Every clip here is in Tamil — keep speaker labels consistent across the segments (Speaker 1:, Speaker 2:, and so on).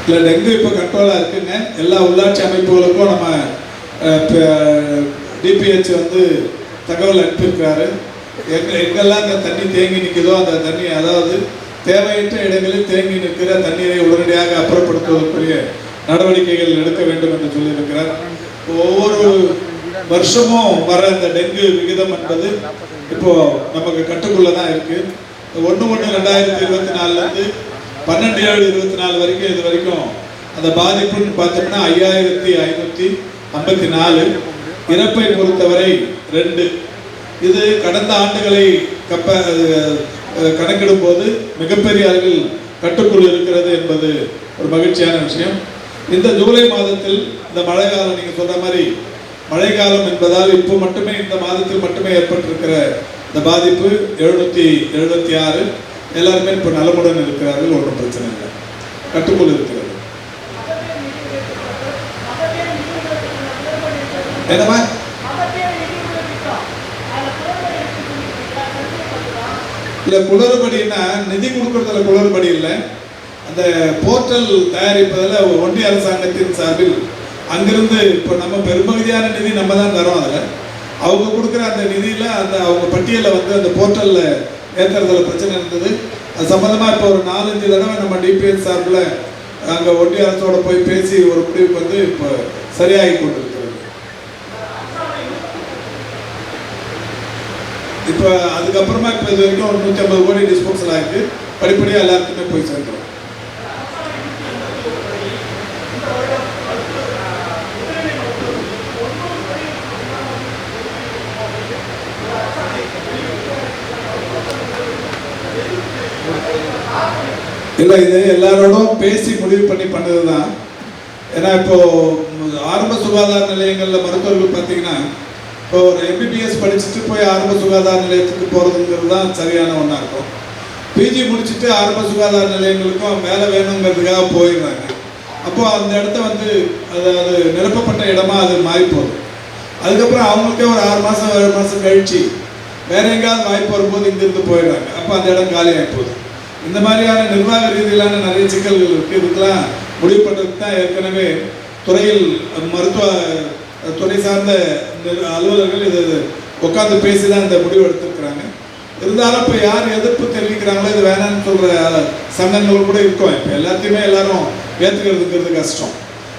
Speaker 1: இல்லை டெங்கு இப்போ கண்ட்ரோலாக இருக்குங்க. எல்லா உள்ளாட்சி அமைப்புகளுக்கும் நம்ம டிபிஹெச் வந்து தகவல் அனுப்பியிருக்கிறாரு. எங்கெல்லாம் இந்த தண்ணி தேங்கி நிற்குதோ அந்த தண்ணி, அதாவது தேவையற்ற இடங்களில் தேங்கி நிற்கிற தண்ணீரை உடனடியாக அப்புறப்படுத்துவதற்குரிய நடவடிக்கைகள் எடுக்க வேண்டும் என்று சொல்லியிருக்கிறார். ஒவ்வொரு வருஷமும் வர இந்த டெங்கு விகிதம் என்பது இப்போ நமக்கு கட்டுக்குள்ள தான் இருக்கு. 1/1/2024 12/7/24 வரைக்கும் இது வரைக்கும் அந்த பாதிப்புன்னு பார்த்தோம்னா 5554. இறப்பை பொறுத்தவரை 2. இது கடந்த ஆண்டுகளை கணக்கிடும் போது மிகப்பெரிய அளவில் கட்டுக்குள் இருக்கிறது என்பது ஒரு மகிழ்ச்சியான விஷயம். இந்த ஜூலை மாதத்தில் இந்த மழை காலம், நீங்கள் சொல்ற மாதிரி மழை காலம் என்பதால் இப்போ மட்டுமே இந்த மாதத்தில் மட்டுமே ஏற்பட்டிருக்கிற இந்த பாதிப்பு 776. எல்லாருமே இப்போ நலமுடன் இருக்கிறார்கள், ஒன்றும் பிரச்சனை இல்லை, கட்டுக்குள் இருக்கிறது. என்னமா இல்லை குளறுபடினா நிதி கொடுக்கறதுல குளறுபடி இல்லை. அந்த போர்ட்டல் தயாரிப்பதில் ஒன்றிய அரசாங்கத்தின் சார்பில் அங்கிருந்து இப்போ நம்ம பெரும்பகுதியான நிதி நம்ம தான் தரோம். அதில் அவங்க கொடுக்குற அந்த நிதியில் அந்த அவங்க பட்டியலில் வந்து அந்த போர்ட்டலில் ஏற்றுறதுல பிரச்சனை இருந்தது. அது சம்மந்தமாக இப்போ ஒரு 4-5 தடவை நம்ம டிபிஎஸ் சார்பில் அங்கே ஒன்றிய அரசோட போய் பேசி ஒரு முடிவுக்கு வந்து இப்போ சரியாகி கொண்டிருக்கிறது. இப்போ அதுக்கப்புறமா இப்போ இது வரைக்கும் ஒரு 150 கோடி டிஸ்போசல் ஆகிருக்கு. படிப்படியாக எல்லாருக்குமே போய் சேர்க்கிறோம். இல்லை, இது எல்லாரோடும் பேசி முடிவு பண்ணது தான். ஏன்னா இப்போ ஆரம்ப சுகாதார நிலையங்களில் மருத்துவர்கள் பார்த்தீங்கன்னா இப்போ ஒரு எம்பிபிஎஸ் படிச்சுட்டு போய் ஆரம்ப சுகாதார நிலையத்துக்கு போகிறதுங்கிறது தான் சரியான ஒன்றா இருக்கும். பிஜி முடிச்சுட்டு ஆரம்ப சுகாதார நிலையங்களுக்கும் வேலை வேணுங்கிறதுக்காக போயிடுறாங்க. அப்போது அந்த இடத்த வந்து அது நிரப்பப்பட்ட இடமா அது மாறி போகுது. அதுக்கப்புறம் அவங்களுக்கே ஒரு 6 மாதம் 7 மாதம் கழிச்சு வேற எங்கேயாவது வாய்ப்பு வரும்போது இங்கிருந்து போயிடுறாங்க. அப்போ அந்த இடம் காலியாகி போகுது. இந்த மாதிரியான நிர்வாக ரீதியிலான நிறைய சிக்கல்கள் இருக்குது. இதுக்கெல்லாம் முடிவு பண்ணுறதுக்கு தான் ஏற்கனவே துறையில் மருத்துவ துறை சார்ந்த அலுவலர்கள் இது உட்காந்து பேசி தான் இந்த முடிவு எடுத்துருக்குறாங்க. இருந்தாலும் இப்போ யார் எதிர்ப்பு தெரிவிக்கிறாங்களோ இது வேணான்னு சொல்கிற சங்கங்கள் கூட இருக்கும். இப்போ எல்லாத்தையுமே எல்லாரும் ஏற்றுக்கிறதுங்கிறது கஷ்டம்.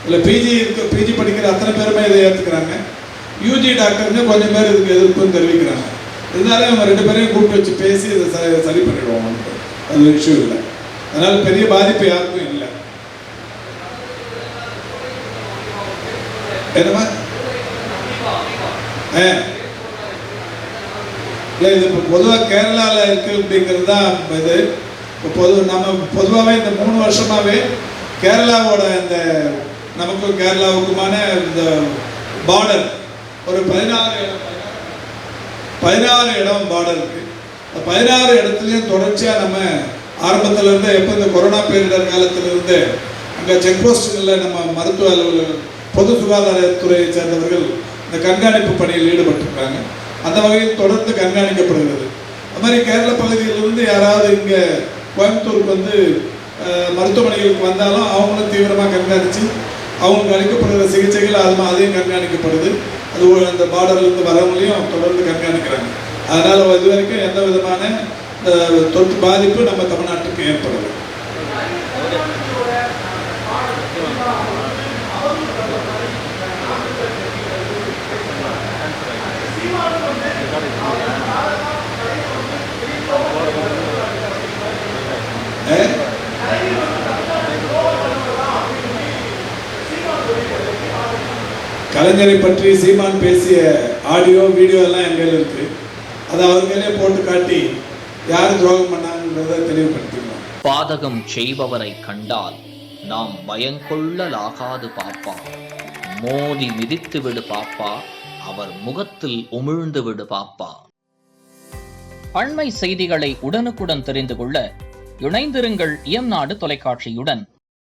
Speaker 1: இல்லை பிஜி படிக்கிற அத்தனை பேருமே இதை ஏற்றுக்கிறாங்க. யூஜி டாக்டருங்க கொஞ்சம் பேர் இதுக்கு எதிர்ப்புன்னு தெரிவிக்கிறாங்க. இருந்தாலும் இவங்க 2 பேரையும் கூப்பிட்டு வச்சு பேசி இதை சரி பண்ணிடுவோம். அது இஷ்யூ இல்லை. அதனால் பெரிய பாதிப்பு யாருக்கும் இல்லை. என்னமா இல்லை, இது இப்போ பொதுவாக கேரளாவில் இருக்குது அப்படிங்கிறது தான் இது. இப்போ நம்ம பொதுவாகவே இந்த 3 வருஷமாகவே கேரளாவோட இந்த நமக்கும் கேரளாவுக்குமான இந்த பார்டர் ஒரு 16 இடம் பார்டர் இருக்குது. 16 இடத்துலையும் தொடர்ச்சியாக நம்ம ஆரம்பத்திலேருந்து எப்போ இந்த கொரோனா பேரிடர் காலத்திலிருந்து அங்கே செக் போஸ்ட்டுகளில் நம்ம மருத்துவ அலுவலர்கள் பொது சுகாதாரத்துறையை சேர்ந்தவர்கள் இந்த கண்காணிப்பு பணியில் ஈடுபட்டிருக்காங்க. அந்த வகையில் தொடர்ந்து கண்காணிக்கப்படுகிறது. அது மாதிரி கேரள பகுதியிலிருந்து யாராவது இங்கே கோயம்புத்தூருக்கு வந்து மருத்துவமனைகளுக்கு வந்தாலும் அவங்களும் தீவிரமாக கண்காணித்து அவங்களுக்கு அளிக்கப்படுகிற சிகிச்சைகள் அதையும் கண்காணிக்கப்படுது. அது அந்த பார்டர்லேருந்து வரவங்களையும் தொடர்ந்து கண்காணிக்கிறாங்க. அதனால் இது வரைக்கும் எந்த விதமான தொற்று பாதிப்பு நம்ம தமிழ்நாட்டுக்கு ஏற்படலை. கலைஞரை பற்றி சீமான் பேசிய ஆடியோ வீடியோ எல்லாம் எங்கள் இருக்கு. அதை அவர்களே போட்டு காட்டி யார் துரோகம் பண்ணாங்கன்றதை தெளிவுபடுத்திக்கலாம்.
Speaker 2: பாதகம் செய்பவரை கண்டால் நாம் பயங்கொள்ளலாகாது பாப்பா. மோதி மிதித்து விடு பாப்பா, அவர் முகத்தில் உமிழ்ந்து விடு பாப்பா. அண்மை செய்திகளை உடனுக்குடன் தெரிந்து கொள்ள இணைந்திருங்கள் இயம்நாடு தொலைக்காட்சியுடன்.